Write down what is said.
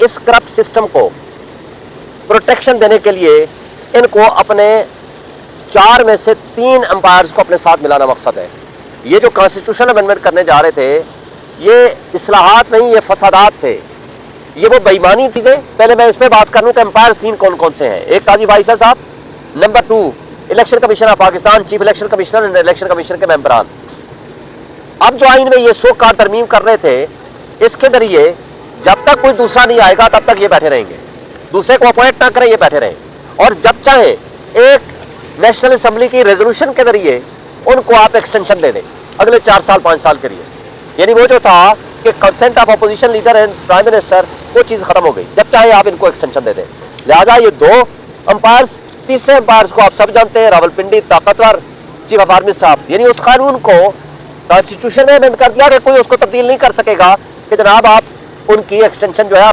इस corrupt system को protection देने के लिए इनको अपने 4 में से 3 अंपायर्स को अपने साथ मिलाना मकसद है। ये जो कॉन्स्टिट्यूशन अमेंडमेंट करने जा रहे थे, ये इस्लाहात नहीं, ये फसादात थे, ये वो बेईमानी चीजें। पहले मैं इस पर बात कर लूं कि अंपायर्स 3 कौन कौन से हैं। एक काजी वाइसा साहब, number 2 election commission of Pakistan, chief election commissioner and election commission के मेंबरान। अब जो आइन में ये 100 कार तरमीम कर रहे थे, इसके जरिए जब तक कोई दूसरा नहीं आएगा तब तक ये बैठे रहेंगे, दूसरे को अपॉइंट ना करें, ये बैठे रहें। और जब चाहे एक नेशनल असेंबली की रेजोल्यूशन के जरिए उनको आप एक्सटेंशन दे दें अगले 4 साल 5 साल के लिए। यानी वो जो था कि consent of opposition leader and prime minister, वो चीज खत्म हो गई। जब चाहे आप इनको एक्सटेंशन दे दें। लिहाजा ये 2 अंपायर्स, तीसरे अंपायर्स को आप सब जानते हैं, रावलपिंडी ताकतवर चीफ ऑफ आर्मी स्टाफ। यानी उस कानून को कॉन्स्टिट्यूशन में अमेंड कर दिया कि कोई उसको तब्दील नहीं कर सकेगा कि जनाब आप उनकी एक्सटेंशन जो है